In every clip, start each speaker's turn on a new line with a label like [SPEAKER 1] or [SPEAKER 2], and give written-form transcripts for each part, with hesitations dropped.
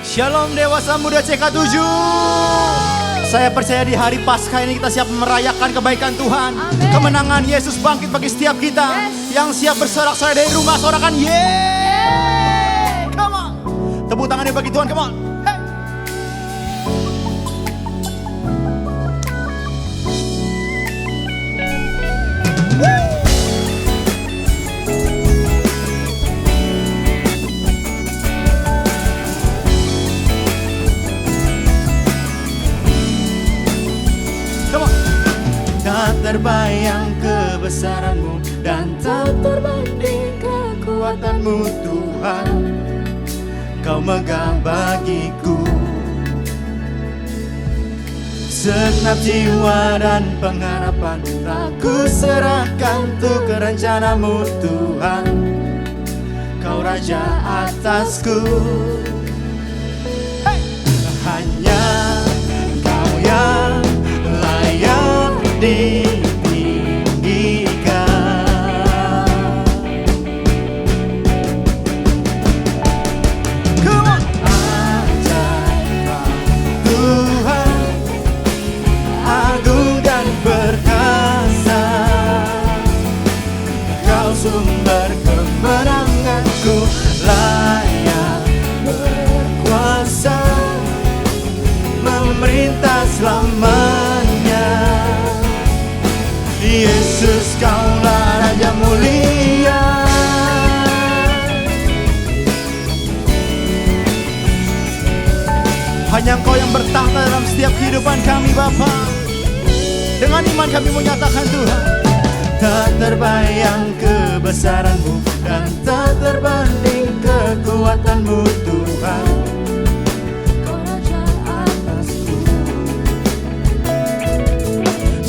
[SPEAKER 1] Shalom dewasa muda CK7. Saya percaya di hari Paskah ini kita siap merayakan kebaikan Tuhan.
[SPEAKER 2] Amin.
[SPEAKER 1] Kemenangan Yesus bangkit bagi setiap kita. Yang siap bersorak-sorai dari rumah, sorakan yeay. Come on. Tepuk tangannya bagi Tuhan, come on. Hey. Tak terbayang kebesaranmu dan tak terbanding kekuatanmu Tuhan. Kau megah bagiku segenap jiwa dan pengharapan, tak ku serahkan untuk rencanamu Tuhan. Kau Raja atasku. Hey! Hanya Kau yang layak ditinggikan. Come on. Ajaib Tuhan, agung dan perkasa. Kau sumber kemenanganku, layak berkuasa, memerintah selamanya. Yesus, Kaulah Raja mulia. Hanya Engkau yang bertahta dalam setiap kehidupan kami Bapa. Dengan iman kami menyatakan Tuhan, tak terbayang kebesaranmu dan tak terbanding kekuatanmu Tuhan. Kau Raja atasku.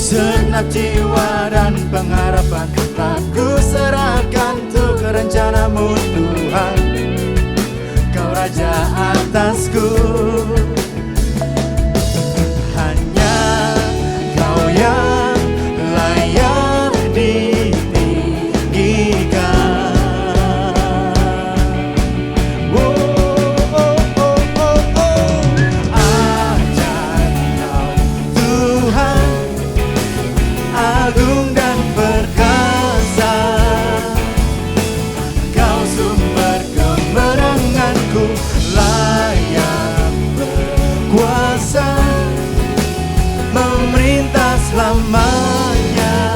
[SPEAKER 1] Segenap jiwa dan pengharapan, tak ku serahkan untuk rencanamu Tuhan. Kau Raja atasku. Hanya Kau yang layak ditinggikan. Oh, oh, oh, oh, oh. Ajaib Kau Tuhan, agung dan perkasa. Kau sumber kemenanganku, layak berkuasa, memerintah selamanya.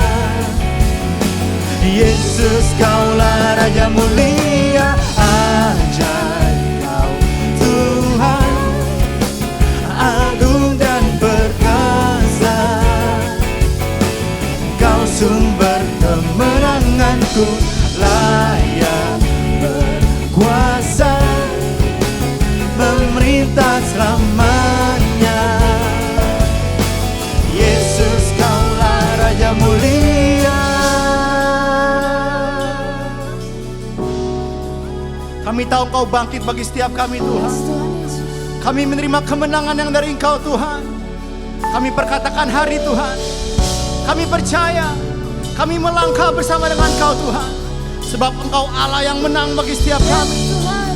[SPEAKER 1] Yesus, Kaulah Raja mulia. Ajaib Kau Tuhan, agung dan perkasa. Kau sumber kemenanganku, layak berkuasa, memerintah selamanya. Yesus, Kaulah Raja mulia. Kami tahu Engkau bangkit bagi setiap kami Tuhan. Kami menerima kemenangan yang dari Engkau Tuhan. Kami perkatakan hari Tuhan, kami percaya, kami melangkah bersama dengan Engkau Tuhan. Sebab Engkau Allah yang menang bagi setiap kami.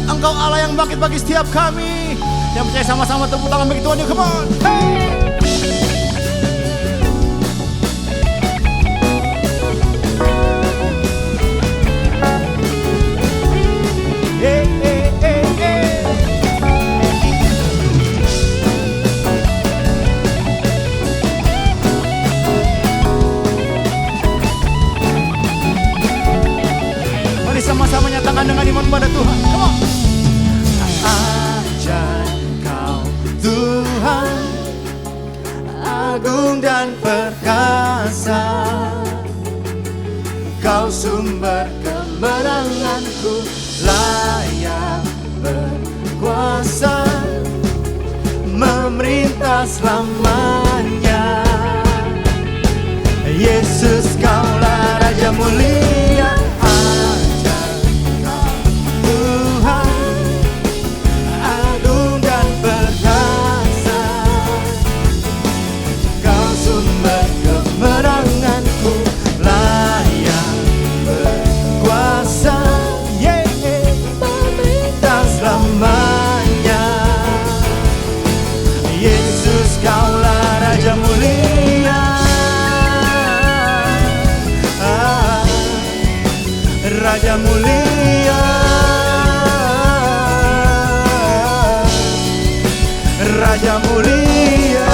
[SPEAKER 1] Engkau Allah yang bangkit bagi setiap kami. Yang percaya sama-sama tepuk tangan bagi Tuhan. Come on. Hey. Hey, hey, hey, hey. Mari sama-sama nyatakan dengan iman pada Tuhan. Come on. Ajaib Kau Tuhan, agung dan perkasa. Kau sumber kemenanganku, layak berkuasa, memerintah selamanya. Yesus, Kaulah Raja mulia. Ajaib Kau Tuhan, agung dan perkasa. Kau sumber kemenanganku, layak berkuasa, memerintah selamanya. Raja mulia, Raja mulia.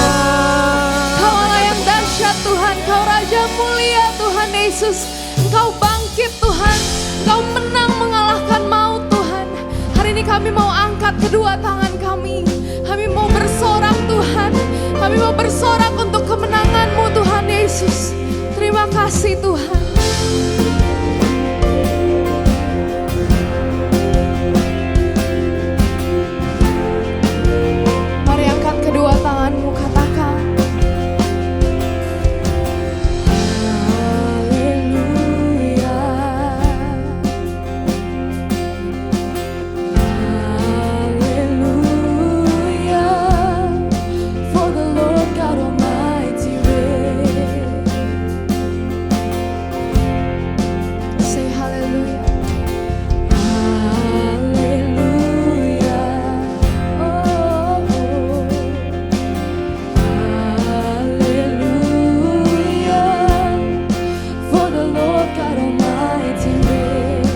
[SPEAKER 2] Kau Allah yang dahsyat Tuhan, Kau Raja mulia Tuhan Yesus. Engkau bangkit Tuhan, Engkau menang mengalahkan maut Tuhan. Hari ini kami mau angkat kedua tangan kami. Kami mau bersorak Tuhan, kami mau bersorak untuk kemenangan-Mu Tuhan Yesus. Terima kasih Tuhan. Mari angkat kedua tanganmu, katakan Haleluya, Haleluya, for the Lord God Almighty reigns. Say hallelujah. Hallelujah. Oh, hallelujah. For the Lord God Almighty reigns.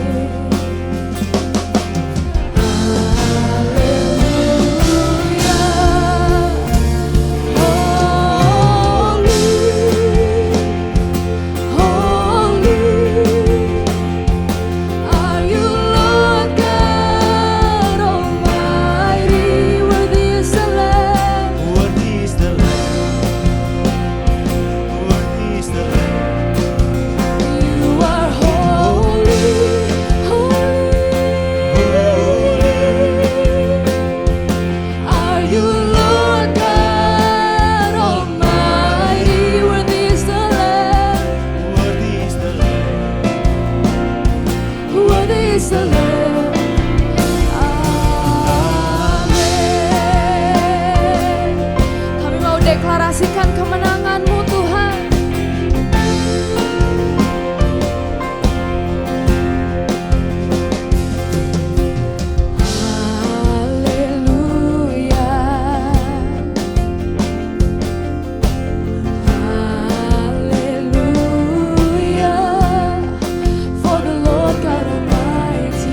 [SPEAKER 2] Are you Lord God Almighty? Worthy is the Lamb.
[SPEAKER 1] Worthy is the Lamb, worthy is the Lamb.
[SPEAKER 2] You are holy, holy. Are you Lord God Almighty? Worthy is the Lamb.
[SPEAKER 1] Worthy is the Lamb.
[SPEAKER 2] Worthy is the Lamb. Amin. Kami mau deklarasikan kemenangan-Mu Tuhan. Haleluya, haleluya, for the Lord God Almighty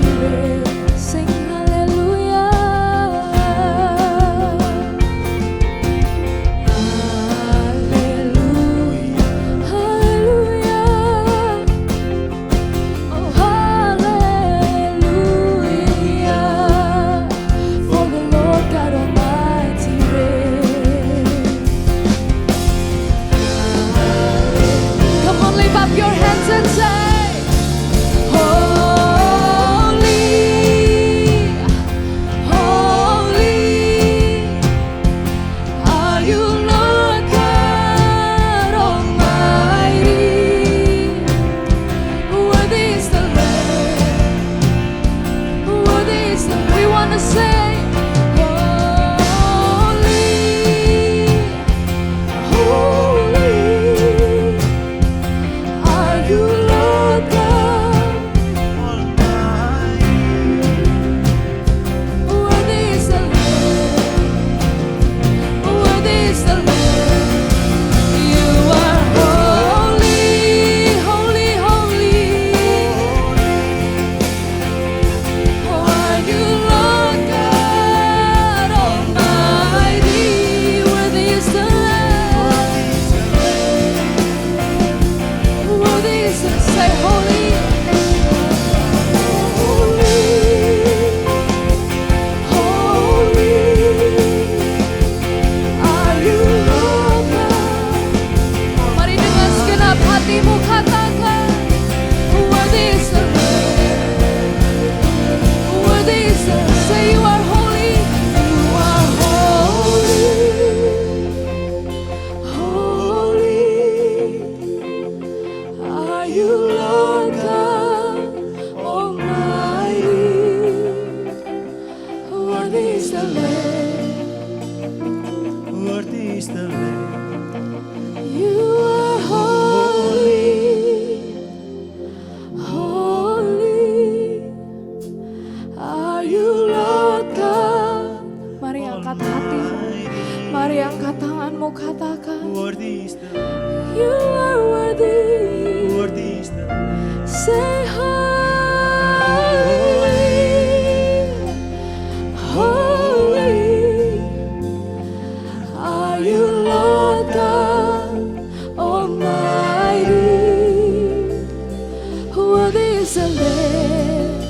[SPEAKER 2] Lamb?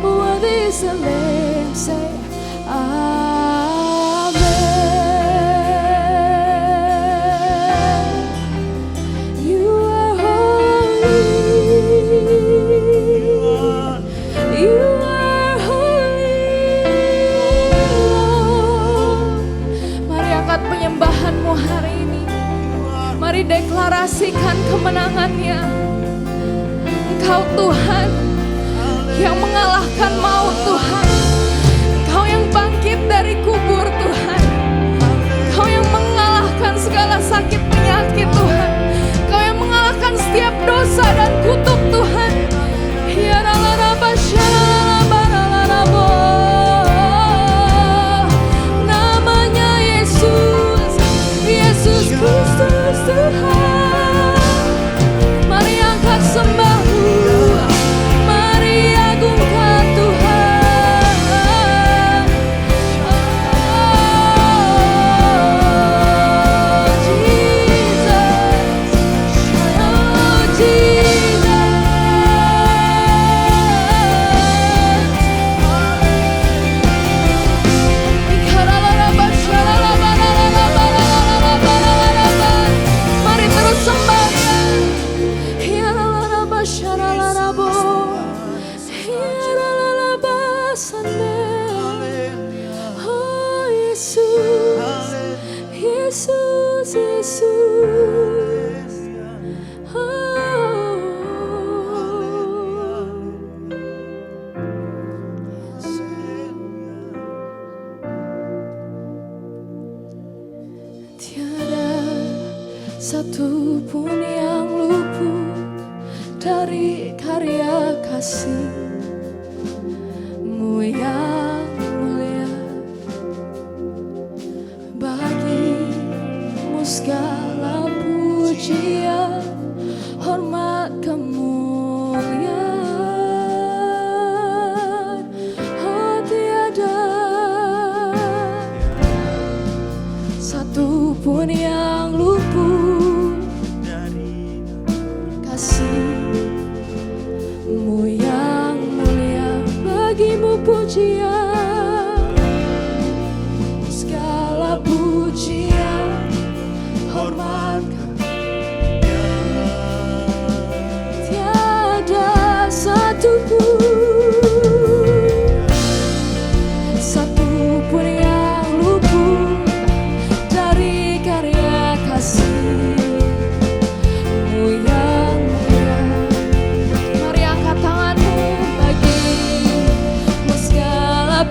[SPEAKER 2] Worthy is the Lamb. Say Amen. You are holy. You are holy, Lord. Mari angkat penyembahanmu hari ini. Mari deklarasikan kemenangannya. Engkau Tuhan yang mengalahkan maut, Tuhan. Engkau yang bangkit dari kubur, Tuhan. Engkau yang mengalahkan segala sakit penyakit, Tuhan. Engkau yang mengalahkan setiap dosa dan kutuk, Tuhan. Ya raraba syaraba. Namanya Yesus, Yesus Kristus Tuhan. Mari angkat sembahmu, mari agungkan Tuhan. Oh Jesus, mari terus sembahkan. Oh Yesus, Yesus, Yesus. Tiada satu pun yang luput dari karya kasih-Mu yang mulia. Bagi-Mu segala pujian, hormat, kemuliaan. Oh tiada satu pun yang luput dari kasih-Mu yang mulia. Bagi-Mu pujian, segala pujian, hormat, tiada satu pun yang luput dari karya kasih-Mu yang mulia. Mari angkat tanganmu. Bagi-Mu segala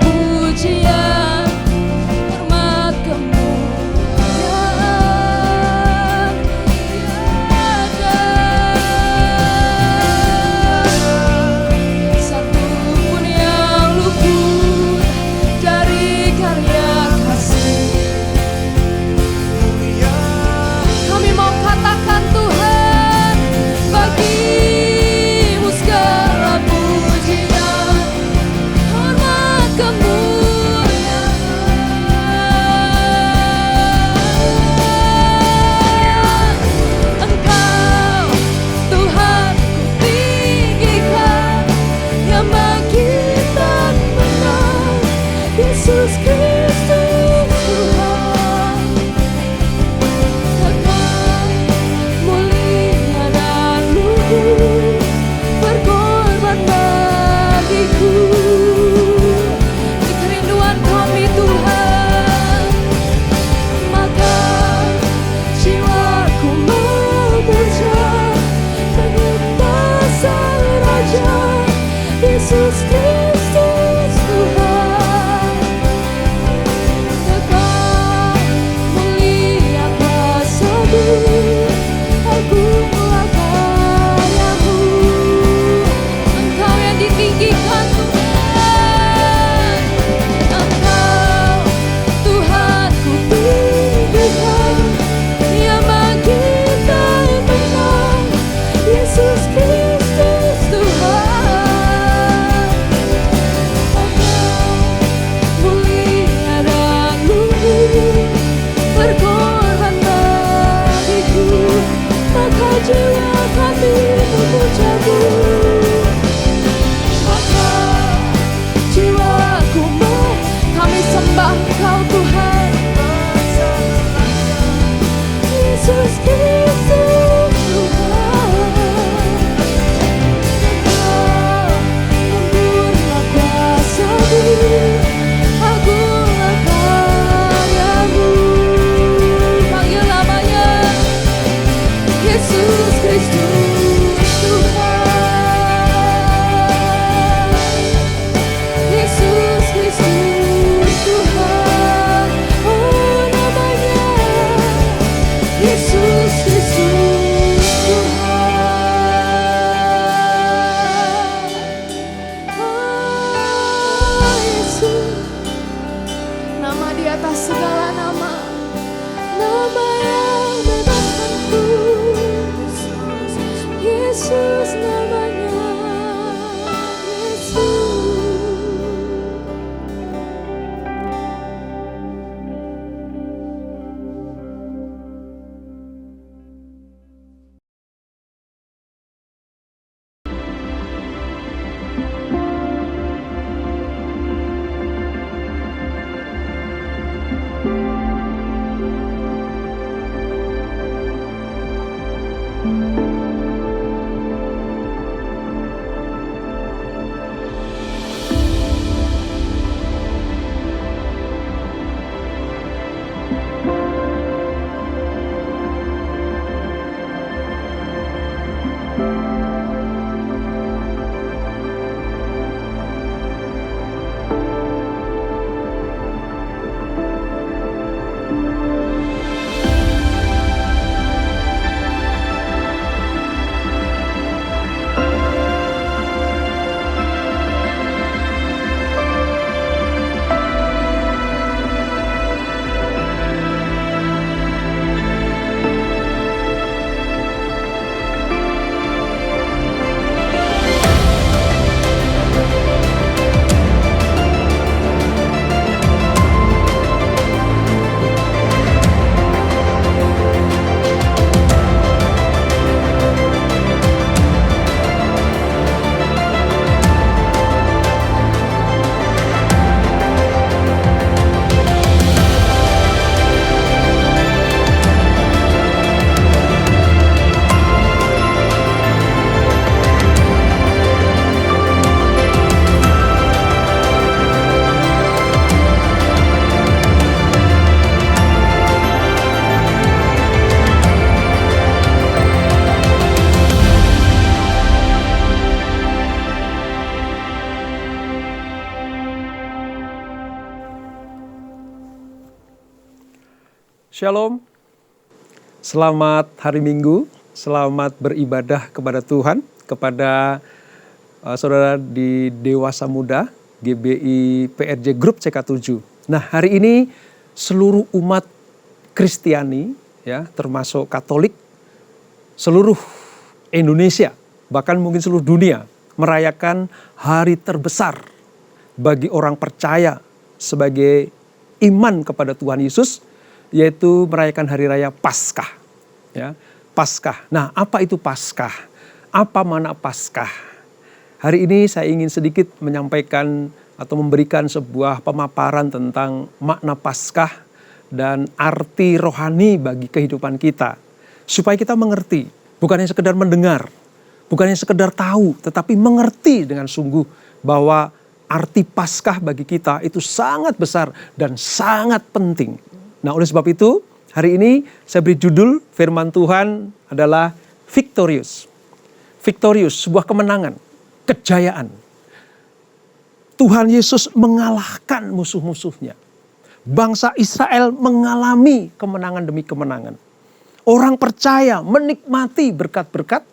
[SPEAKER 3] Shalom, selamat hari Minggu, selamat beribadah kepada Tuhan, kepada saudara di Dewasa Muda, GBI PRJ Group CK7. Nah, hari ini seluruh umat Kristiani, ya, termasuk Katolik, seluruh Indonesia, bahkan mungkin seluruh dunia, merayakan hari terbesar bagi orang percaya sebagai iman kepada Tuhan Yesus, yaitu merayakan hari raya Paskah. Ya, Paskah. Nah, apa itu Paskah? Apa makna Paskah? Hari ini saya ingin sedikit menyampaikan atau memberikan sebuah pemaparan tentang makna Paskah dan arti rohani bagi kehidupan kita. Supaya kita mengerti, bukan hanya sekedar mendengar, bukan hanya sekedar tahu, tetapi mengerti dengan sungguh bahwa arti Paskah bagi kita itu sangat besar dan sangat penting. Nah, oleh sebab itu, hari ini saya beri judul firman Tuhan adalah Victorious. Victorious, sebuah kemenangan, kejayaan. Tuhan Yesus mengalahkan musuh-musuhnya. Bangsa Israel mengalami kemenangan demi kemenangan. Orang percaya menikmati berkat-berkat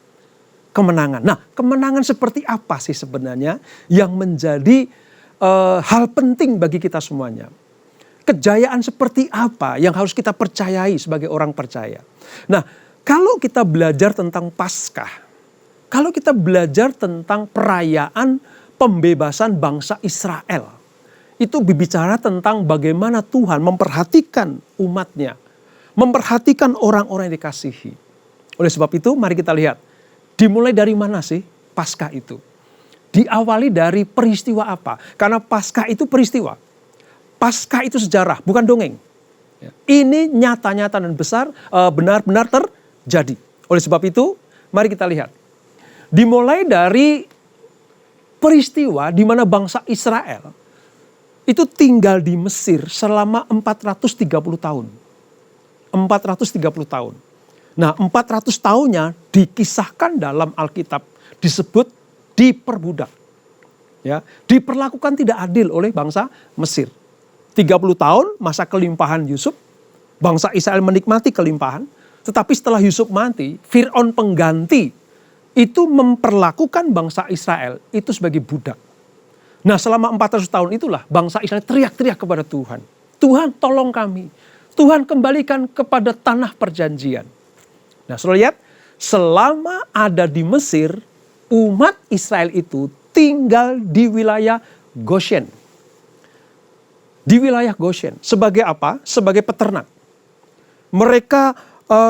[SPEAKER 3] kemenangan. Nah, kemenangan seperti apa sih sebenarnya yang menjadi hal penting bagi kita semuanya? Kejayaan seperti apa yang harus kita percayai sebagai orang percaya? Nah, kalau kita belajar tentang Paskah, kalau kita belajar tentang perayaan pembebasan bangsa Israel, itu berbicara tentang bagaimana Tuhan memperhatikan umatnya, memperhatikan orang-orang yang dikasihi. Oleh sebab itu, mari kita lihat, dimulai dari mana sih Paskah itu? Diawali dari peristiwa apa? Karena Paskah itu peristiwa. Paskah itu sejarah, bukan dongeng. Ini nyata-nyata dan besar, benar-benar terjadi. Oleh sebab itu, mari kita lihat. Dimulai dari peristiwa di mana bangsa Israel itu tinggal di Mesir selama 430 tahun. 430 tahun. Nah, 400 tahunnya dikisahkan dalam Alkitab, disebut diperbudak. Ya, diperlakukan tidak adil oleh bangsa Mesir. 30 tahun masa kelimpahan Yusuf, bangsa Israel menikmati kelimpahan, tetapi setelah Yusuf mati, Fir'aun pengganti itu memperlakukan bangsa Israel itu sebagai budak. Nah, selama 400 tahun itulah bangsa Israel teriak-teriak kepada Tuhan. Tuhan, tolong kami. Tuhan, kembalikan kepada tanah perjanjian. Nah, saudara lihat, selama ada di Mesir, umat Israel itu tinggal di wilayah Goshen. Di wilayah Goshen. Sebagai apa? Sebagai peternak. Mereka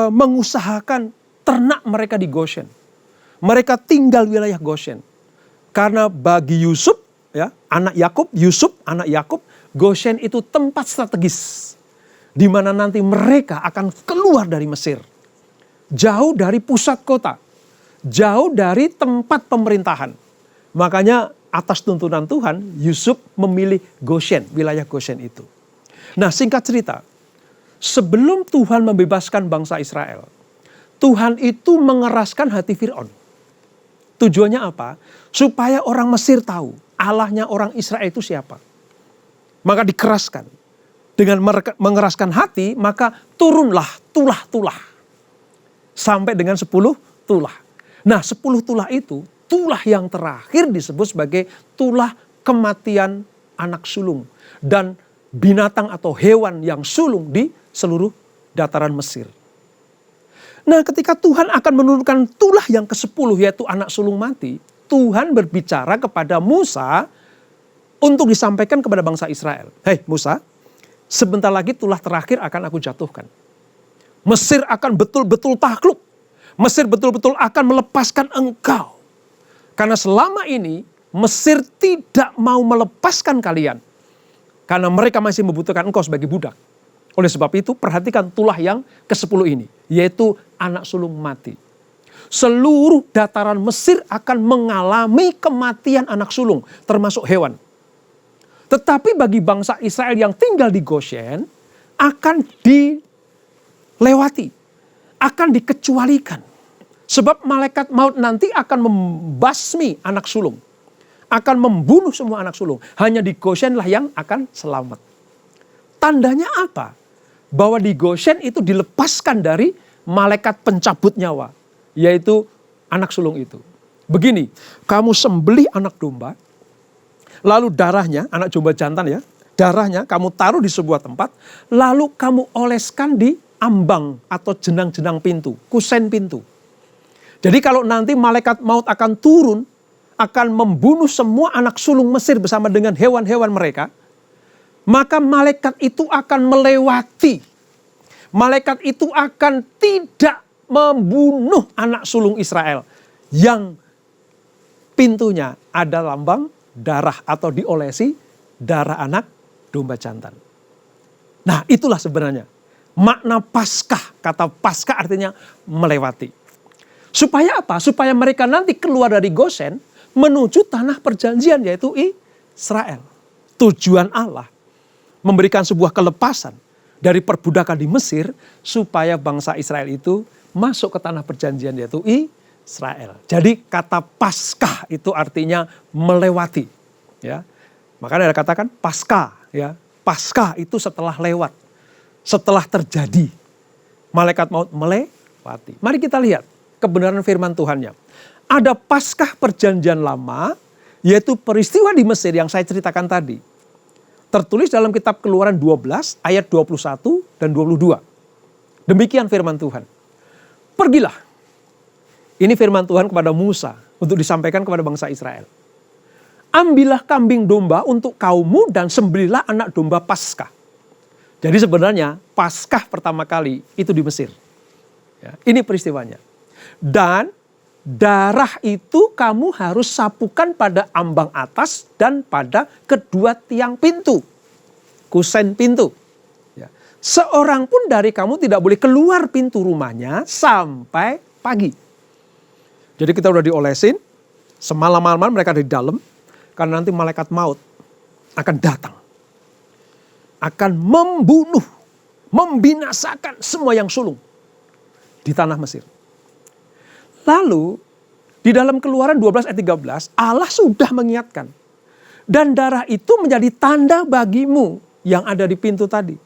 [SPEAKER 3] mengusahakan ternak mereka di Goshen. Mereka tinggal wilayah Goshen. Karena bagi Yusuf, ya, anak Yakub, Goshen itu tempat strategis. Di mana nanti mereka akan keluar dari Mesir. Jauh dari pusat kota. Jauh dari tempat pemerintahan. Makanya atas tuntunan Tuhan, Yusuf memilih Goshen, wilayah Goshen itu. Nah, singkat cerita, sebelum Tuhan membebaskan bangsa Israel, Tuhan itu mengeraskan hati Fir'aun. Tujuannya apa? Supaya orang Mesir tahu Allahnya orang Israel itu siapa. Maka dikeraskan. Dengan mengeraskan hati, maka turunlah tulah-tulah. Sampai dengan 10 tulah. Nah, 10 tulah itu, tulah yang terakhir disebut sebagai tulah kematian anak sulung. Dan binatang atau hewan yang sulung di seluruh dataran Mesir. Nah, ketika Tuhan akan menurunkan tulah yang ke-10 yaitu anak sulung mati, Tuhan berbicara kepada Musa untuk disampaikan kepada bangsa Israel. Hei Musa, sebentar lagi tulah terakhir akan aku jatuhkan. Mesir akan betul-betul takluk. Mesir betul-betul akan melepaskan engkau. Karena selama ini Mesir tidak mau melepaskan kalian. Karena mereka masih membutuhkan engkau sebagai budak. Oleh sebab itu perhatikan tulah yang ke-10 ini. Yaitu anak sulung mati. Seluruh dataran Mesir akan mengalami kematian anak sulung. Termasuk hewan. Tetapi bagi bangsa Israel yang tinggal di Goshen. Akan dilewati. Akan dikecualikan. Sebab malaikat maut nanti akan membasmi anak sulung. Akan membunuh semua anak sulung. Hanya di Goshen lah yang akan selamat. Tandanya apa? bahwa di Goshen itu dilepaskan dari malaikat pencabut nyawa, yaitu anak sulung itu. Begini, kamu sembelih anak domba, lalu darahnya, anak domba jantan ya, darahnya kamu taruh di sebuah tempat, lalu kamu oleskan di ambang atau jenang-jenang pintu, kusen pintu. Jadi kalau nanti malaikat maut akan turun, akan membunuh semua anak sulung Mesir bersama dengan hewan-hewan mereka, maka malaikat itu akan melewati. Malaikat itu akan tidak membunuh anak sulung Israel yang pintunya ada lambang darah atau diolesi darah anak domba jantan. Nah, itulah sebenarnya makna Paskah. Kata Paskah artinya melewati. Supaya apa? Supaya mereka nanti keluar dari Goshen menuju tanah perjanjian, yaitu Israel. Tujuan Allah memberikan sebuah kelepasan dari perbudakan di Mesir supaya bangsa Israel itu masuk ke tanah perjanjian, yaitu Israel. Jadi kata Paskah itu artinya melewati, ya. Makanya ada katakan Paskah, ya. Paskah itu setelah lewat, setelah terjadi. Malaikat maut melewati. Mari kita lihat kebenaran firman Tuhannya. Ada Paskah perjanjian lama, yaitu peristiwa di Mesir yang saya ceritakan tadi. Tertulis dalam kitab Keluaran 12 ayat 21 dan 22. Demikian firman Tuhan. Pergilah. Ini firman Tuhan kepada Musa untuk disampaikan kepada bangsa Israel. Ambillah kambing domba untuk kaummu dan sembelihlah anak domba Paskah. Jadi sebenarnya Paskah pertama kali itu di Mesir. Ya, ini peristiwanya. Dan darah itu kamu harus sapukan pada ambang atas dan pada kedua tiang pintu. Kusen pintu. Ya. Seorang pun dari kamu tidak boleh keluar pintu rumahnya sampai pagi. Jadi kita udah diolesin, semalam-malaman mereka di dalam, karena nanti malaikat maut akan datang. Akan membunuh, membinasakan semua yang sulung di tanah Mesir. Lalu di dalam Keluaran 12 ayat 13 Allah sudah mengingatkan. Dan darah itu menjadi tanda bagimu yang ada di pintu tadi.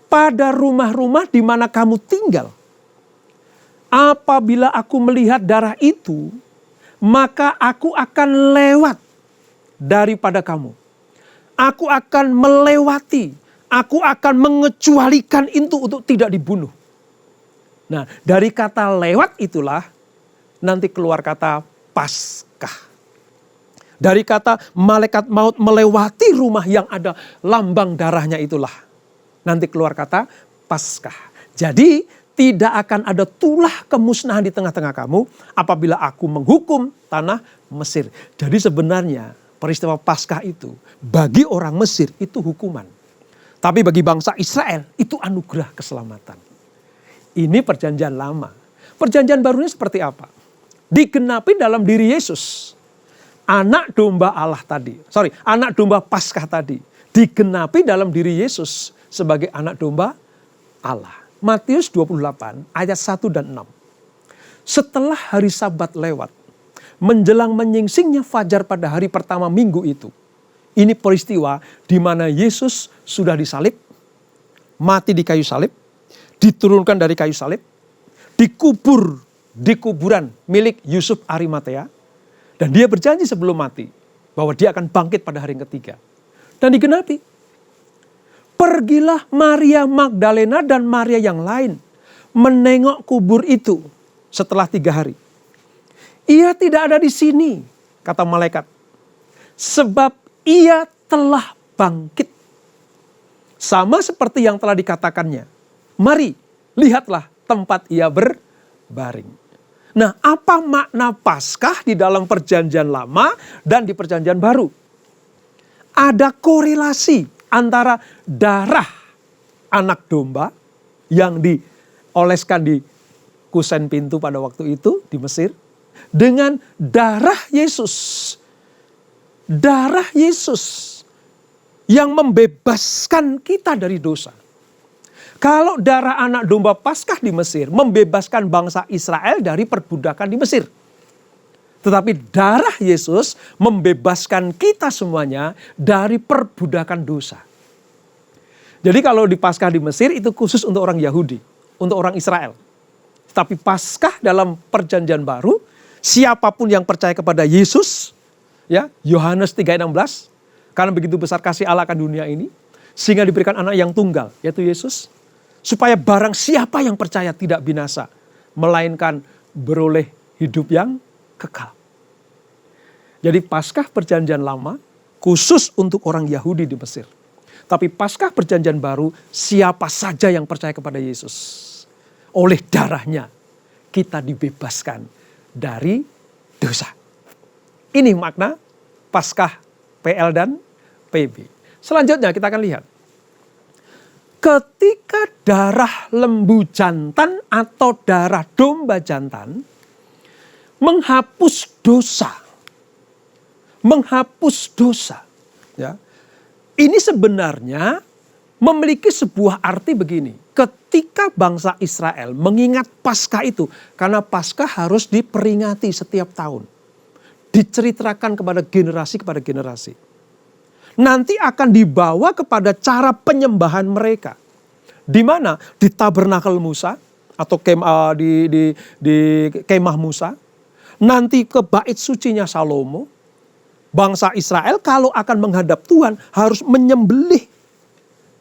[SPEAKER 3] Pada rumah-rumah di mana kamu tinggal. Apabila aku melihat darah itu, maka aku akan lewat daripada kamu. Aku akan melewati, aku akan mengecualikan itu untuk tidak dibunuh. Nah, dari kata lewat itulah nanti keluar kata Paskah. Dari kata malaikat maut melewati rumah yang ada lambang darahnya itulah nanti keluar kata Paskah. Jadi tidak akan ada tulah kemusnahan di tengah-tengah kamu apabila aku menghukum tanah Mesir. Jadi sebenarnya peristiwa Paskah itu bagi orang Mesir itu hukuman. Tapi bagi bangsa Israel itu anugerah keselamatan. Ini perjanjian lama. Perjanjian barunya seperti apa? Digenapi dalam diri Yesus. Anak domba Allah tadi. Anak domba Paskah tadi. Digenapi dalam diri Yesus sebagai anak domba Allah. Matius 28 ayat 1 dan 6. Setelah hari Sabat lewat, menjelang menyingsingnya fajar pada hari pertama minggu itu. Ini peristiwa di mana Yesus sudah disalib, mati di kayu salib, diturunkan dari kayu salib, dikubur di kuburan milik Yusuf Arimatea, dan dia berjanji sebelum mati bahwa dia akan bangkit pada hari yang ketiga. Dan digenapi. Pergilah Maria Magdalena dan Maria yang lain menengok kubur itu setelah 3 hari. Ia tidak ada di sini, kata malaikat, sebab ia telah bangkit. Sama seperti yang telah dikatakannya. Mari, lihatlah tempat ia berbaring. Nah, apa makna Paskah di dalam perjanjian lama dan di perjanjian baru? Ada korelasi antara darah anak domba yang dioleskan di kusen pintu pada waktu itu di Mesir dengan darah Yesus. Darah Yesus yang membebaskan kita dari dosa. Kalau darah anak domba Paskah di Mesir membebaskan bangsa Israel dari perbudakan di Mesir. Tetapi darah Yesus membebaskan kita semuanya dari perbudakan dosa. Jadi kalau di Paskah di Mesir itu khusus untuk orang Yahudi, untuk orang Israel. Tapi Paskah dalam Perjanjian Baru, siapapun yang percaya kepada Yesus, ya, Yohanes 3:16, karena begitu besar kasih Allah akan dunia ini, sehingga diberikan anak yang tunggal, yaitu Yesus, supaya barang siapa yang percaya tidak binasa, melainkan beroleh hidup yang kekal. Jadi Paskah Perjanjian Lama khusus untuk orang Yahudi di Mesir. Tapi Paskah Perjanjian Baru, siapa saja yang percaya kepada Yesus, oleh darahnya kita dibebaskan dari dosa. Ini makna Paskah PL dan PB. Selanjutnya kita akan lihat. Ketika darah lembu jantan atau darah domba jantan menghapus dosa. Menghapus dosa. Ya. Ini sebenarnya memiliki sebuah arti begini. Ketika bangsa Israel mengingat Paskah itu, karena Paskah harus diperingati setiap tahun. Diceritakan kepada generasi. Nanti akan dibawa kepada cara penyembahan mereka. Di mana? Di tabernakel Musa atau di kemah Musa. Nanti ke bait sucinya Salomo. Bangsa Israel kalau akan menghadap Tuhan harus menyembelih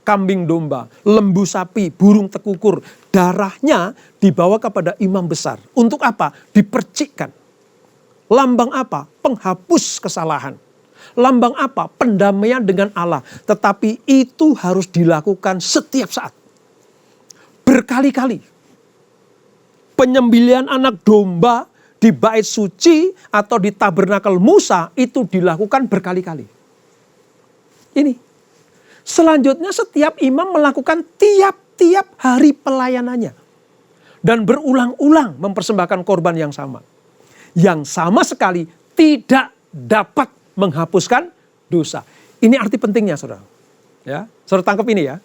[SPEAKER 3] kambing domba, lembu sapi, burung tekukur. Darahnya dibawa kepada imam besar. Untuk apa? Dipercikkan. Lambang apa? Penghapus kesalahan. Lambang apa? Pendamaian dengan Allah. Tetapi itu harus dilakukan setiap saat. Berkali-kali. Penyembelihan anak domba di bait suci atau di tabernakel Musa itu dilakukan berkali-kali. Ini. Selanjutnya setiap imam melakukan tiap-tiap hari pelayanannya. Dan berulang-ulang mempersembahkan korban yang sama. Yang sama sekali tidak dapat menghapuskan dosa. Ini arti pentingnya, saudara. Ya, saudara tangkap ini ya.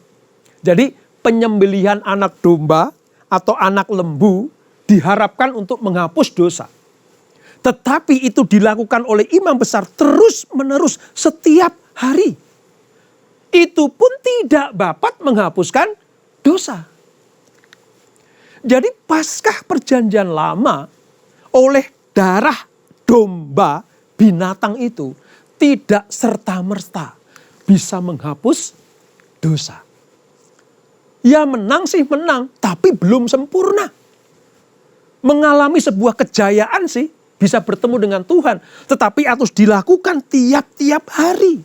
[SPEAKER 3] Jadi penyembelihan anak domba atau anak lembu diharapkan untuk menghapus dosa. Tetapi itu dilakukan oleh imam besar terus-menerus setiap hari. Itu pun tidak dapat menghapuskan dosa. Jadi Paskah Perjanjian Lama oleh darah domba binatang itu tidak serta-merta bisa menghapus dosa. Ya menang sih menang, tapi belum sempurna. Mengalami sebuah kejayaan sih, bisa bertemu dengan Tuhan. Tetapi harus dilakukan tiap-tiap hari.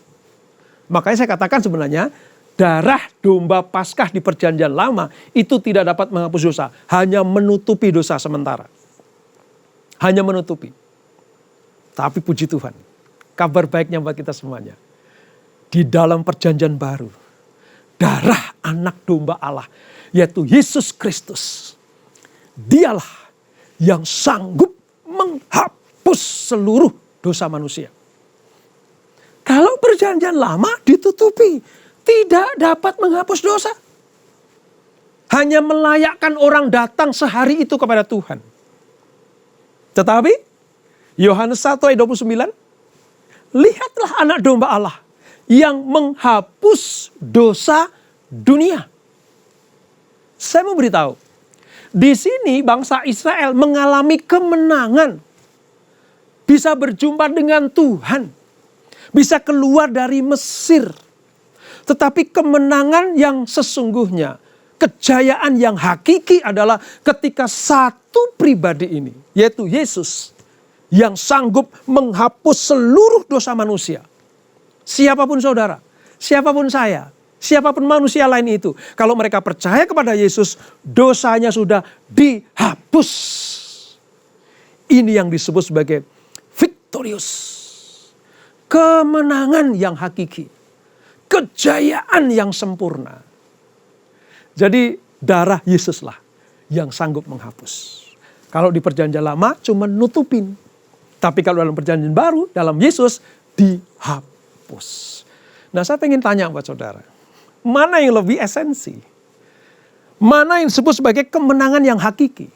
[SPEAKER 3] Makanya saya katakan sebenarnya, darah domba Paskah di Perjanjian Lama itu tidak dapat menghapus dosa. Hanya menutupi dosa sementara. Hanya menutupi. Tapi puji Tuhan, kabar baiknya buat kita semuanya. Di dalam Perjanjian Baru, darah anak domba Allah, yaitu Yesus Kristus. Dialah yang sanggup menghapus seluruh dosa manusia. Kalau Perjanjian Lama ditutupi, tidak dapat menghapus dosa. Hanya melayakkan orang datang sehari itu kepada Tuhan. Tetapi Yohanes 1:29, lihatlah anak domba Allah yang menghapus dosa dunia. Saya mau beritahu, di sini bangsa Israel mengalami kemenangan. Bisa berjumpa dengan Tuhan. Bisa keluar dari Mesir. Tetapi kemenangan yang sesungguhnya, kejayaan yang hakiki adalah ketika satu pribadi ini, yaitu Yesus, yang sanggup menghapus seluruh dosa manusia. Siapapun saudara, siapapun saya, siapapun manusia lain itu. Kalau mereka percaya kepada Yesus, dosanya sudah dihapus. Ini yang disebut sebagai victorious. Kemenangan yang hakiki. Kejayaan yang sempurna. Jadi darah Yesuslah yang sanggup menghapus. Kalau di Perjanjian Lama cuma nutupin. Tapi kalau dalam Perjanjian Baru, dalam Yesus dihapus. Nah, saya pengen tanya buat saudara. Mana yang lebih esensi? Mana yang disebut sebagai kemenangan yang hakiki?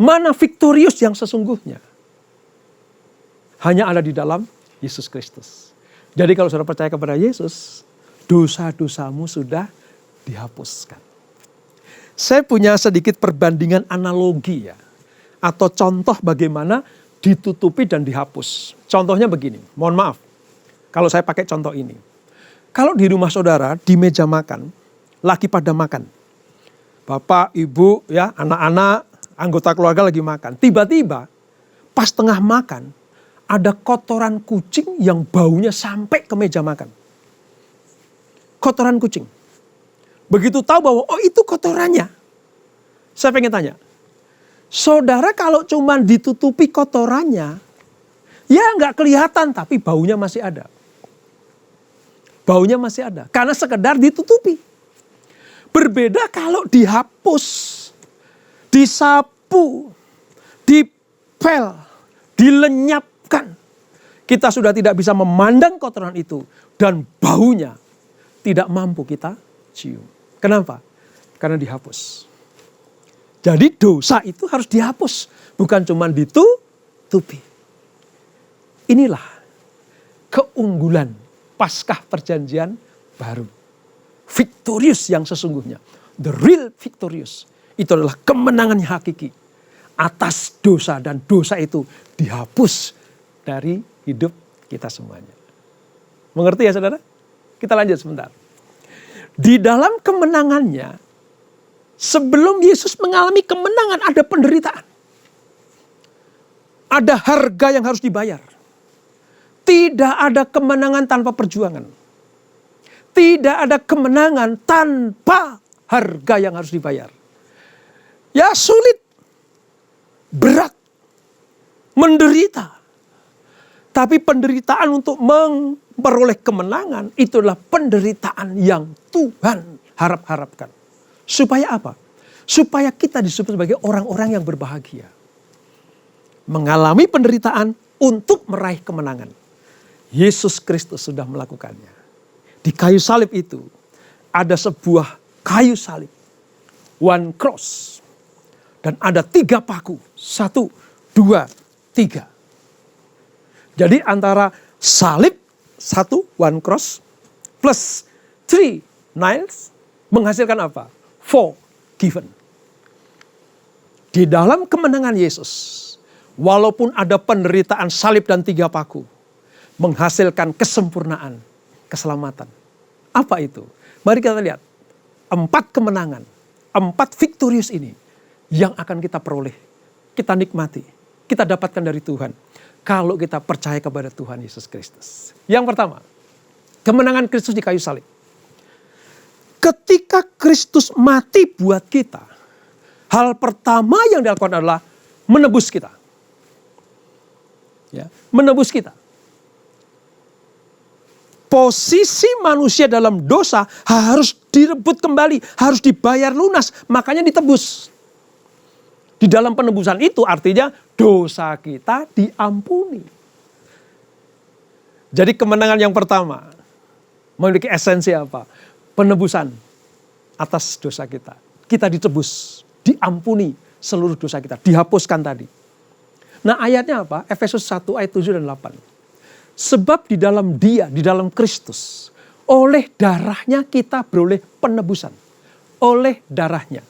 [SPEAKER 3] Mana victorious yang sesungguhnya? Hanya ada di dalam Yesus Kristus. Jadi kalau saudara percaya kepada Yesus, dosa-dosamu sudah dihapuskan. Saya punya sedikit perbandingan analogi ya, atau contoh bagaimana ditutupi dan dihapus. Contohnya begini, mohon maaf kalau saya pakai contoh ini. Kalau di rumah saudara, di meja makan, lagi pada makan. Bapak, ibu, ya, anak-anak, anggota keluarga lagi makan. Tiba-tiba pas tengah makan, ada kotoran kucing yang baunya sampai ke meja makan. Kotoran kucing. Begitu tahu bahwa, oh itu kotorannya. Saya pengen tanya, saudara kalau cuma ditutupi kotorannya, ya nggak kelihatan tapi baunya masih ada. Baunya masih ada, karena sekedar ditutupi. Berbeda kalau dihapus, disapu, dipel, dilenyapkan. Kita sudah tidak bisa memandang kotoran itu dan baunya tidak mampu kita cium. Kenapa? Karena dihapus. Jadi dosa itu harus dihapus, bukan cuma ditutupi. Inilah keunggulan Paskah Perjanjian Baru. Victorious yang sesungguhnya. The real victorious. Itu adalah kemenangan yang hakiki atas dosa, dan dosa itu dihapus dari hidup kita semuanya. Mengerti ya saudara? Kita lanjut sebentar. Di dalam kemenangannya, sebelum Yesus mengalami kemenangan, ada penderitaan. Ada harga yang harus dibayar. Tidak ada kemenangan tanpa perjuangan. Tidak ada kemenangan tanpa harga yang harus dibayar. Ya sulit, berat, menderita. Tapi penderitaan untuk memperoleh kemenangan itu adalah penderitaan yang Tuhan harapkan. Supaya apa? Supaya kita disebut sebagai orang-orang yang berbahagia. Mengalami penderitaan untuk meraih kemenangan. Yesus Kristus sudah melakukannya. Di kayu salib itu ada sebuah kayu salib. One cross. Dan ada 3 paku. 1, 2, 3. Jadi antara salib 1, one cross, plus 3 nails menghasilkan apa? 4 given. Di dalam kemenangan Yesus, walaupun ada penderitaan salib dan 3 paku, menghasilkan kesempurnaan, keselamatan. Apa itu? Mari kita lihat. 4 kemenangan, 4 victorious ini yang akan kita peroleh, kita nikmati, kita dapatkan dari Tuhan kalau kita percaya kepada Tuhan Yesus Kristus. Yang pertama, kemenangan Kristus di kayu salib. Ketika Kristus mati buat kita, hal pertama yang dilakukan adalah menebus kita. Ya, menebus kita. Posisi manusia dalam dosa harus direbut kembali, harus dibayar lunas, makanya ditebus. Di dalam penebusan itu artinya dosa kita diampuni. Jadi kemenangan yang pertama memiliki esensi apa? Penebusan atas dosa kita. Kita ditebus, diampuni seluruh dosa kita, dihapuskan tadi. Nah ayatnya apa? Efesus 1 ayat 7 dan 8. Sebab di dalam Dia, di dalam Kristus, oleh darahnya kita beroleh penebusan. Oleh darahnya.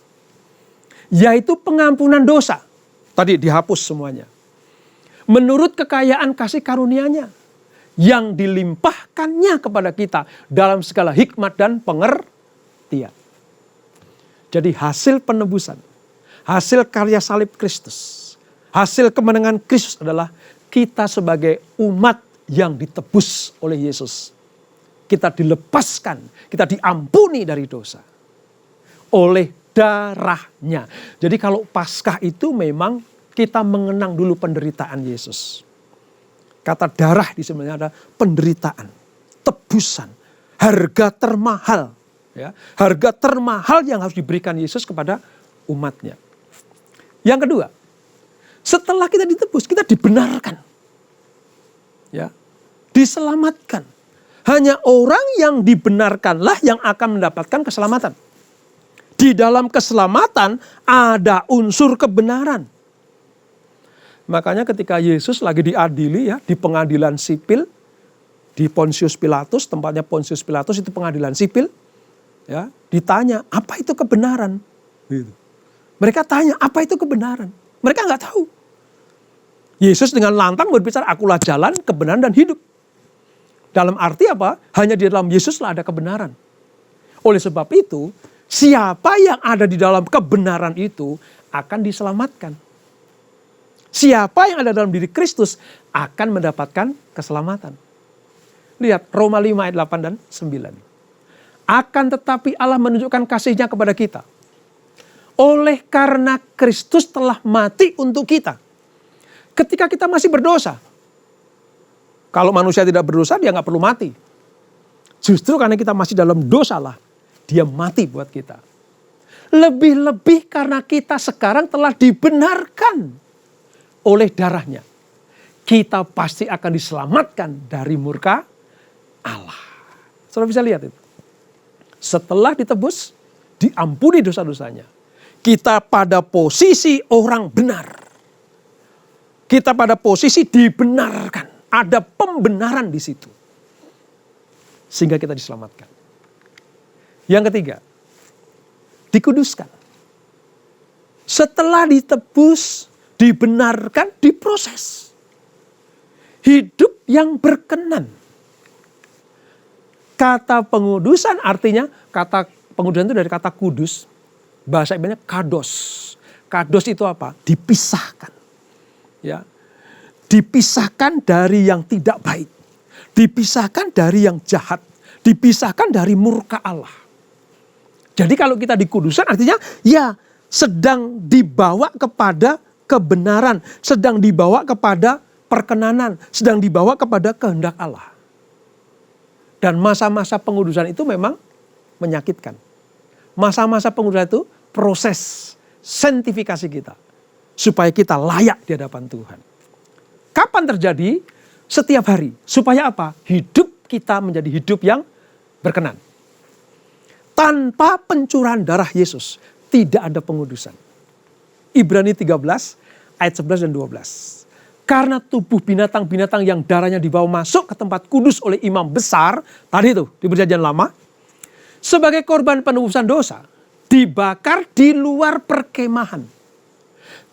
[SPEAKER 3] Yaitu pengampunan dosa. Tadi dihapus semuanya. Menurut kekayaan kasih karunia-Nya. Yang dilimpahkannya kepada kita dalam segala hikmat dan pengertian. Jadi hasil penebusan. Hasil karya salib Kristus. Hasil kemenangan Kristus adalah kita sebagai umat yang ditebus oleh Yesus. Kita dilepaskan, kita diampuni dari dosa. Oleh darahnya. Jadi kalau Paskah itu memang kita mengenang dulu penderitaan Yesus. Kata darah di sebenarnya ada penderitaan, tebusan, harga termahal. Ya, harga termahal yang harus diberikan Yesus kepada umatnya. Yang kedua, setelah kita ditebus, kita dibenarkan. Ya, diselamatkan. Hanya orang yang dibenarkanlah yang akan mendapatkan keselamatan. Di dalam keselamatan ada unsur kebenaran. Makanya ketika Yesus lagi diadili ya di pengadilan sipil di Pontius Pilatus, tempatnya Pontius Pilatus itu pengadilan sipil. Ya, ditanya, apa itu kebenaran? Gitu. Mereka tanya, apa itu kebenaran? Mereka nggak tahu. Yesus dengan lantang berbicara, akulah jalan, kebenaran, dan hidup. Dalam arti apa? Hanya di dalam Yesuslah ada kebenaran. Oleh sebab itu, siapa yang ada di dalam kebenaran itu akan diselamatkan. Siapa yang ada dalam diri Kristus akan mendapatkan keselamatan. Lihat Roma 5 ayat 8 dan 9. Akan tetapi Allah menunjukkan kasih-Nya kepada kita. Oleh karena Kristus telah mati untuk kita. Ketika kita masih berdosa. Kalau manusia tidak berdosa, dia nggak perlu mati. Justru karena kita masih dalam dosa lah, dia mati buat kita. Lebih-lebih karena kita sekarang telah dibenarkan oleh darahnya. Kita pasti akan diselamatkan dari murka Allah. Saudara bisa lihat itu. Setelah ditebus, diampuni dosa-dosanya. Kita pada posisi orang benar. Kita pada posisi dibenarkan. Ada pembenaran di situ. Sehingga kita diselamatkan. Yang ketiga, dikuduskan. Setelah ditebus, dibenarkan, diproses. Hidup yang berkenan. Kata pengudusan artinya, kata pengudusan itu dari kata kudus. Bahasa Ibrani kados. Kados itu apa? Dipisahkan. Ya. Dipisahkan dari yang tidak baik. Dipisahkan dari yang jahat. Dipisahkan dari murka Allah. Jadi kalau kita dikudusan artinya ya sedang dibawa kepada kebenaran. Sedang dibawa kepada perkenanan. Sedang dibawa kepada kehendak Allah. Dan masa-masa pengudusan itu memang menyakitkan. Masa-masa pengudusan itu proses sanctifikasi kita. Supaya kita layak di hadapan Tuhan. Kapan terjadi? Setiap hari. Supaya apa? Hidup kita menjadi hidup yang berkenan. Tanpa pencurahan darah Yesus, tidak ada pengudusan. Ibrani 13 ayat 11 dan 12. Karena tubuh binatang-binatang yang darahnya dibawa masuk ke tempat kudus oleh imam besar, tadi itu di Perjanjian Lama, sebagai korban penebusan dosa, dibakar di luar perkemahan.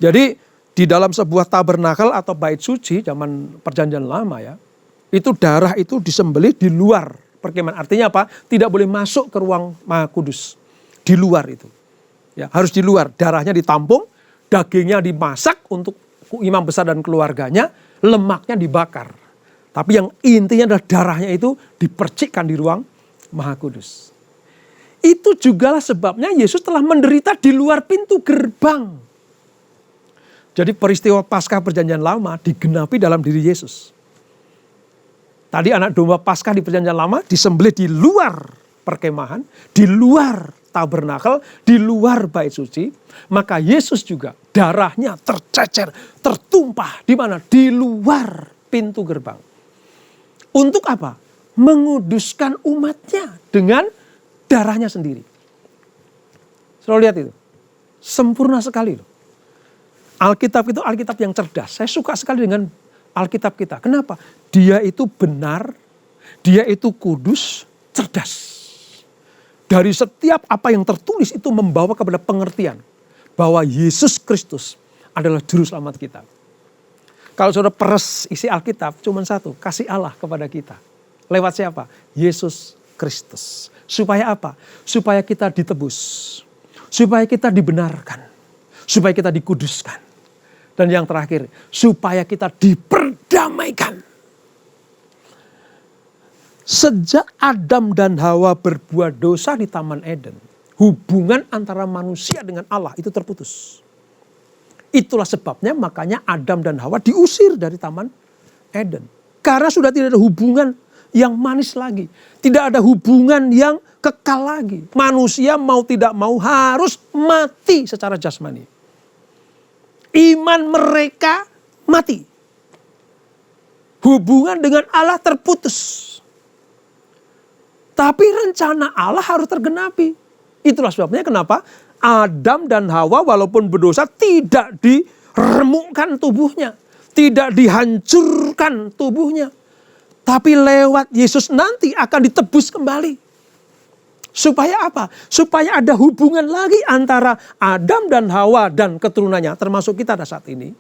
[SPEAKER 3] Jadi di dalam sebuah tabernakel atau bait suci zaman Perjanjian Lama ya, itu darah itu disembelih di luar perkemahan. Artinya apa? Tidak boleh masuk ke ruang Maha Kudus. Di luar itu. Ya, harus di luar. Darahnya ditampung, dagingnya dimasak untuk imam besar dan keluarganya, lemaknya dibakar. Tapi yang intinya adalah darahnya itu dipercikkan di ruang Maha Kudus. Itu jugalah sebabnya Yesus telah menderita di luar pintu gerbang. Jadi peristiwa Paskah Perjanjian Lama digenapi dalam diri Yesus. Tadi anak domba Paskah di Perjanjian Lama disembelih di luar perkemahan, di luar tabernakel, di luar bait suci. Maka Yesus juga darahnya tercecer, tertumpah di mana? Di luar pintu gerbang. Untuk apa? Menguduskan umatnya dengan darahnya sendiri. Selalu lihat itu. Sempurna sekali loh. Alkitab itu Alkitab yang cerdas. Saya suka sekali dengan Alkitab kita. Kenapa? Dia itu benar, dia itu kudus, cerdas. Dari setiap apa yang tertulis itu membawa kepada pengertian bahwa Yesus Kristus adalah juru selamat kita. Kalau saudara peres isi Alkitab cuma satu, kasih Allah kepada kita. Lewat siapa? Yesus Kristus. Supaya apa? Supaya kita ditebus. Supaya kita dibenarkan. Supaya kita dikuduskan. Dan yang terakhir, supaya kita diperdamaikan. Sejak Adam dan Hawa berbuat dosa di Taman Eden, hubungan antara manusia dengan Allah itu terputus. Itulah sebabnya makanya Adam dan Hawa diusir dari Taman Eden. Karena sudah tidak ada hubungan yang manis lagi. Tidak ada hubungan yang kekal lagi. Manusia mau tidak mau harus mati secara jasmani. Iman mereka mati. Hubungan dengan Allah terputus. Tapi rencana Allah harus tergenapi. Itulah sebabnya kenapa Adam dan Hawa walaupun berdosa tidak diremukkan tubuhnya. Tidak dihancurkan tubuhnya. Tapi lewat Yesus nanti akan ditebus kembali. Supaya apa? Supaya ada hubungan lagi antara Adam dan Hawa dan keturunannya, termasuk kita pada saat ini,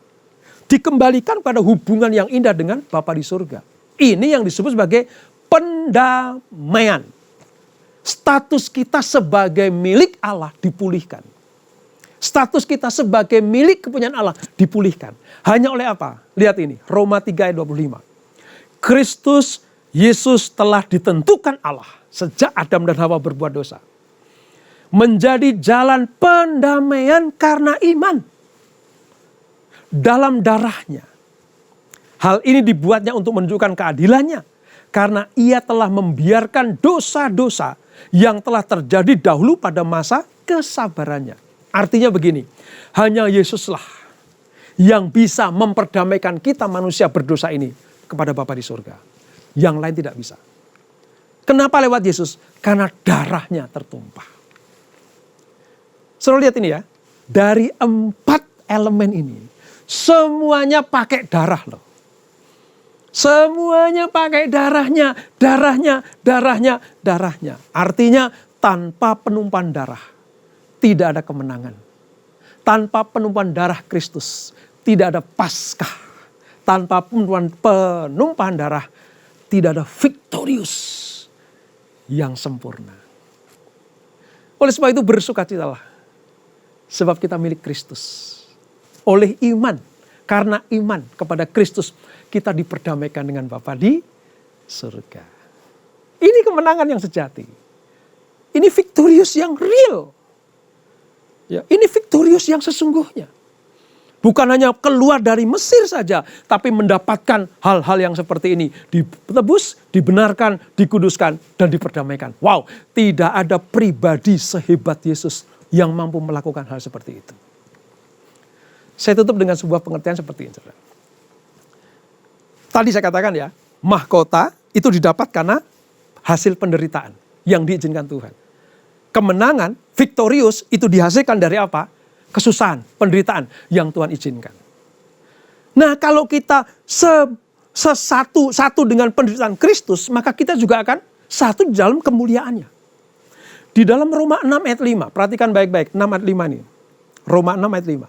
[SPEAKER 3] dikembalikan pada hubungan yang indah dengan Bapa di surga. Ini yang disebut sebagai pendamaian. Status kita sebagai milik Allah dipulihkan. Status kita sebagai milik kepunyaan Allah dipulihkan. Hanya oleh apa? Lihat ini, Roma 3 ayat 25. Kristus Yesus telah ditentukan Allah sejak Adam dan Hawa berbuat dosa, menjadi jalan pendamaian karena iman dalam darahnya. Hal ini dibuatnya untuk menunjukkan keadilannya, karena ia telah membiarkan dosa-dosa yang telah terjadi dahulu pada masa kesabarannya. Artinya begini, hanya Yesuslah yang bisa memperdamaikan kita manusia berdosa ini kepada Bapa di surga. Yang lain tidak bisa. Kenapa lewat Yesus? Karena darahnya tertumpah. Saudara lihat ini ya, dari 4 elemen ini, semuanya pakai darah loh. Semuanya pakai darahnya, darahnya. Artinya tanpa penumpahan darah, tidak ada kemenangan. Tanpa penumpahan darah Kristus, tidak ada Paskah. Tanpa penumpahan darah, tidak ada victorious yang sempurna. Oleh sebab itu bersukacitalah. Sebab kita milik Kristus. Oleh iman. Karena iman kepada Kristus, kita diperdamaikan dengan Bapa di surga. Ini kemenangan yang sejati. Ini victorious yang real. Ya, ini victorious yang sesungguhnya. Bukan hanya keluar dari Mesir saja, tapi mendapatkan hal-hal yang seperti ini. Ditebus, dibenarkan, dikuduskan, dan diperdamaikan. Wow, tidak ada pribadi sehebat Yesus yang mampu melakukan hal seperti itu. Saya tutup dengan sebuah pengertian seperti ini. Tadi saya katakan ya, mahkota itu didapat karena hasil penderitaan yang diizinkan Tuhan. Kemenangan, victorious, itu dihasilkan dari apa? Kesusahan, penderitaan yang Tuhan izinkan. Nah, kalau kita satu dengan penderitaan Kristus, maka kita juga akan satu di dalam kemuliaannya. Di dalam Roma 6 ayat 5, perhatikan baik-baik 6 ayat 5 ini. Roma 6 ayat 5.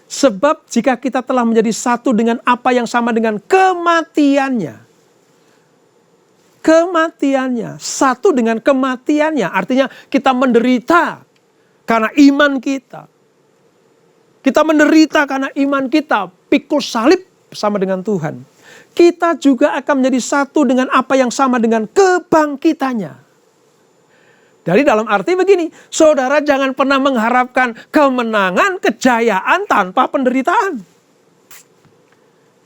[SPEAKER 3] Sebab jika kita telah menjadi satu dengan apa yang sama dengan kematiannya. Kematiannya, satu dengan kematiannya. Artinya kita menderita karena iman kita. Kita menderita karena iman kita, pikul salib bersama dengan Tuhan. Kita juga akan menjadi satu dengan apa yang sama dengan kebangkitannya. Dari dalam arti begini, saudara jangan pernah mengharapkan kemenangan, kejayaan tanpa penderitaan.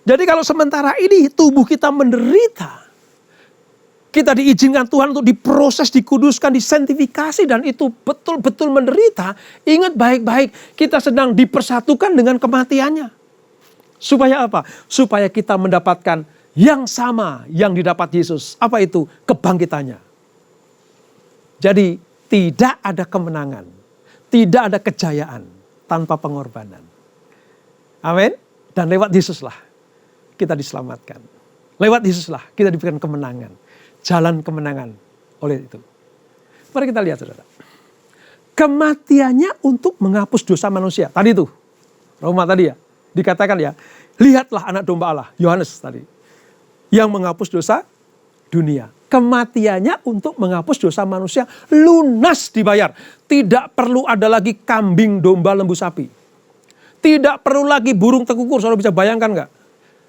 [SPEAKER 3] Jadi kalau sementara ini tubuh kita menderita, kita diizinkan Tuhan untuk diproses, dikuduskan, disanktifikasi, dan itu betul-betul menderita. Ingat baik-baik, kita sedang dipersatukan dengan kematiannya. Supaya apa? Supaya kita mendapatkan yang sama yang didapat Yesus. Apa itu? Kebangkitannya. Jadi tidak ada kemenangan, tidak ada kejayaan tanpa pengorbanan. Amin. Dan lewat Yesuslah kita diselamatkan. Lewat Yesuslah kita diberikan kemenangan. Jalan kemenangan oleh itu. Mari kita lihat saudara. Kematiannya untuk menghapus dosa manusia. Tadi itu, Roma tadi ya. Dikatakan ya, lihatlah anak domba Allah, Yohanes tadi. Yang menghapus dosa dunia. Kematiannya untuk menghapus dosa manusia, lunas dibayar. Tidak perlu ada lagi kambing, domba, lembu, sapi. Tidak perlu lagi burung tekukur. Saudara bisa bayangkan gak?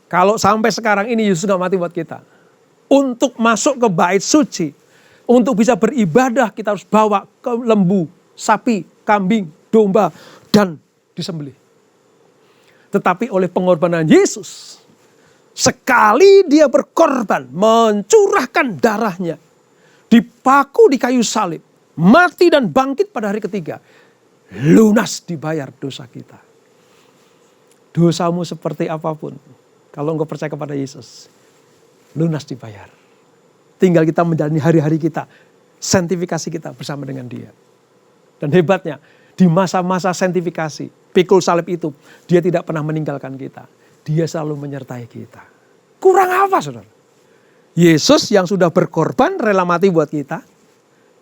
[SPEAKER 3] Kalau sampai sekarang ini Yesus gak mati buat kita. Untuk masuk ke bait suci, untuk bisa beribadah kita harus bawa ke lembu, sapi, kambing, domba, dan disembelih. Tetapi oleh pengorbanan Yesus, sekali dia berkorban, mencurahkan darahnya, dipaku di kayu salib, mati dan bangkit pada hari ketiga, lunas dibayar dosa kita. Dosamu seperti apapun, kalau engkau percaya kepada Yesus, lunas dibayar. Tinggal kita menjalani hari-hari kita, sanktifikasi kita bersama dengan Dia. Dan hebatnya, di masa-masa sanktifikasi, pikul salib itu, Dia tidak pernah meninggalkan kita. Dia selalu menyertai kita. Kurang apa saudara? Yesus yang sudah berkorban, rela mati buat kita,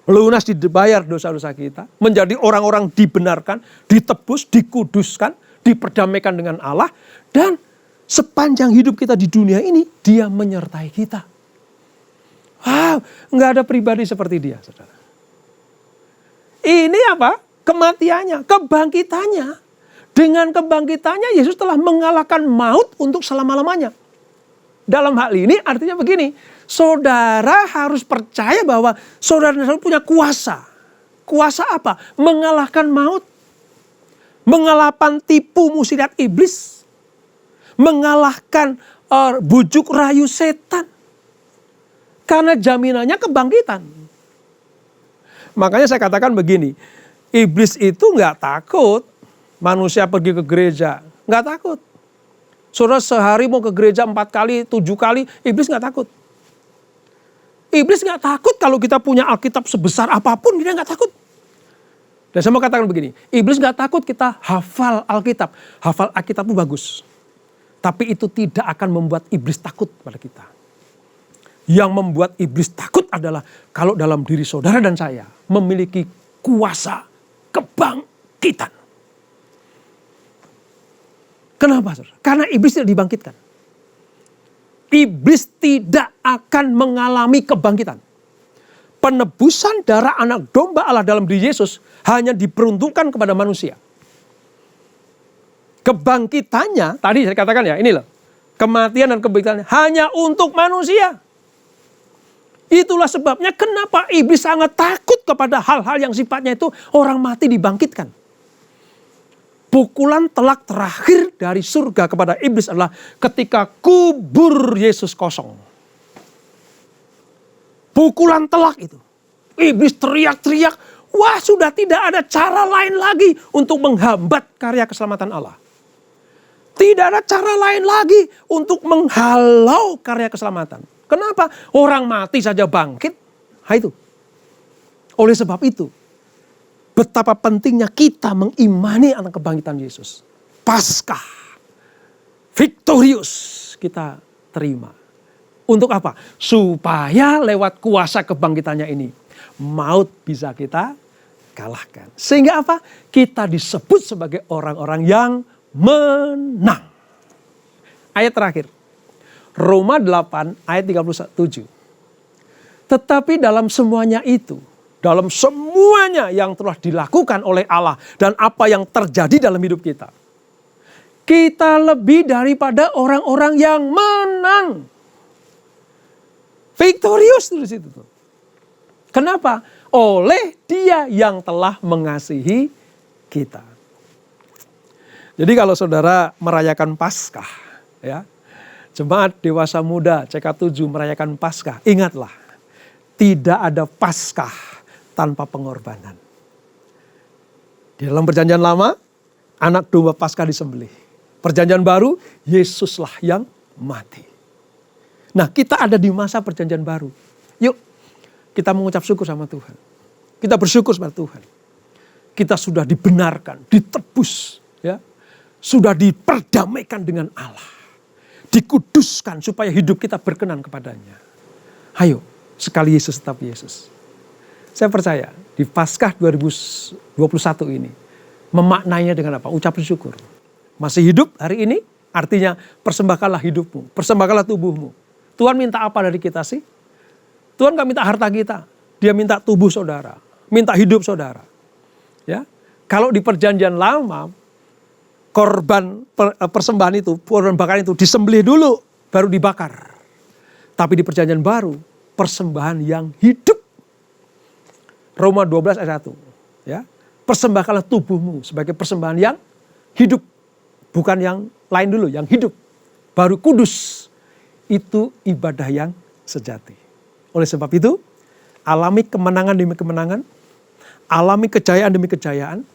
[SPEAKER 3] lunas dibayar dosa-dosa kita, menjadi orang-orang dibenarkan, ditebus, dikuduskan, diperdamaikan dengan Allah, dan sepanjang hidup kita di dunia ini, Dia menyertai kita. Wow, nggak ada pribadi seperti Dia, saudara. Ini apa? Kematiannya, kebangkitannya. Dengan kebangkitannya, Yesus telah mengalahkan maut untuk selama-lamanya. Dalam hal ini artinya begini, saudara harus percaya bahwa saudara punya kuasa. Kuasa apa? Mengalahkan maut. Mengalahkan tipu muslihat iblis. Mengalahkan bujuk rayu setan. Karena jaminannya kebangkitan. Makanya saya katakan begini, iblis itu nggak takut manusia pergi ke gereja. Nggak takut. Saudara sehari mau ke gereja 4 kali, 7 kali, iblis nggak takut. Iblis nggak takut kalau kita punya Alkitab sebesar apapun, dia nggak takut. Dan saya mau katakan begini, iblis nggak takut kita hafal Alkitab. Hafal Alkitab itu bagus. Tapi itu tidak akan membuat iblis takut pada kita. Yang membuat iblis takut adalah kalau dalam diri saudara dan saya memiliki kuasa kebangkitan. Kenapa, saudara? Karena iblis tidak dibangkitkan. Iblis tidak akan mengalami kebangkitan. Penebusan darah anak domba Allah dalam diri Yesus hanya diperuntukkan kepada manusia. Kebangkitannya, tadi saya katakan ya, ini loh. Kematian dan kebangkitannya hanya untuk manusia. Itulah sebabnya kenapa iblis sangat takut kepada hal-hal yang sifatnya itu orang mati dibangkitkan. Pukulan telak terakhir dari surga kepada iblis adalah ketika kubur Yesus kosong. Pukulan telak itu. Iblis teriak-teriak, wah sudah tidak ada cara lain lagi untuk menghambat karya keselamatan Allah. Tidak ada cara lain lagi untuk menghalau karya keselamatan. Kenapa? Orang mati saja bangkit. Nah itu. Oleh sebab itu, betapa pentingnya kita mengimani akan kebangkitan Yesus. Paskah, victorious kita terima. Untuk apa? Supaya lewat kuasa kebangkitannya ini, maut bisa kita kalahkan. Sehingga apa? Kita disebut sebagai orang-orang yang menang. Ayat terakhir. Roma 8 ayat 37. Tetapi dalam semuanya itu, dalam semuanya yang telah dilakukan oleh Allah dan apa yang terjadi dalam hidup kita, kita lebih daripada orang-orang yang menang. Victorious di situ tuh. Kenapa? Oleh Dia yang telah mengasihi kita. Jadi kalau saudara merayakan Paskah, ya, Jemaat Dewasa Muda CK7 merayakan Paskah, ingatlah, tidak ada Paskah tanpa pengorbanan. Di dalam perjanjian lama, anak domba Paskah disembelih. Perjanjian baru, Yesuslah yang mati. Nah, kita ada di masa perjanjian baru. Yuk, kita mengucap syukur sama Tuhan. Kita bersyukur sama Tuhan. Kita sudah dibenarkan, ditebus, ya, sudah diperdamaikan dengan Allah. Dikuduskan supaya hidup kita berkenan kepadanya. Ayo, sekali Yesus tetap Yesus. Saya percaya di Paskah 2021 ini memaknainya dengan apa? Ucapan syukur. Masih hidup hari ini artinya persembahkanlah hidupmu, persembahkanlah tubuhmu. Tuhan minta apa dari kita sih? Tuhan gak minta harta kita, Dia minta tubuh saudara, minta hidup saudara. Ya, kalau di perjanjian lama korban persembahan itu, korban bakaran itu disembelih dulu, baru dibakar. Tapi di perjanjian baru, persembahan yang hidup. Roma 12 ayat 1. Ya, persembahkanlah tubuhmu sebagai persembahan yang hidup. Bukan yang lain dulu, yang hidup. Baru kudus. Itu ibadah yang sejati. Oleh sebab itu, alami kemenangan demi kemenangan. Alami kejayaan demi kejayaan.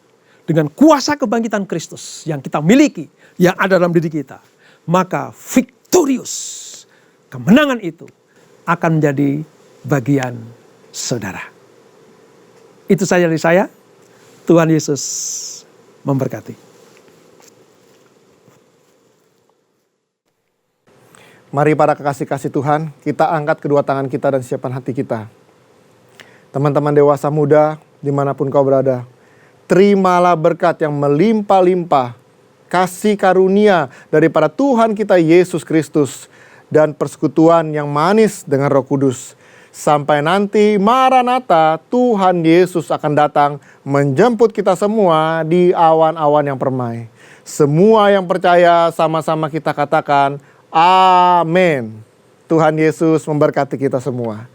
[SPEAKER 3] Dengan kuasa kebangkitan Kristus yang kita miliki, yang ada dalam diri kita, maka victorious, kemenangan itu akan menjadi bagian saudara. Itu saja dari saya. Tuhan Yesus memberkati.
[SPEAKER 4] Mari para kekasih-kasih Tuhan, kita angkat kedua tangan kita dan siapkan hati kita. Teman-teman dewasa muda, dimanapun kau berada, terimalah berkat yang melimpah-limpah, kasih karunia daripada Tuhan kita Yesus Kristus, dan persekutuan yang manis dengan Roh Kudus. Sampai nanti Maranatha, Tuhan Yesus akan datang menjemput kita semua di awan-awan yang permai. Semua yang percaya sama-sama kita katakan, amin. Tuhan Yesus memberkati kita semua.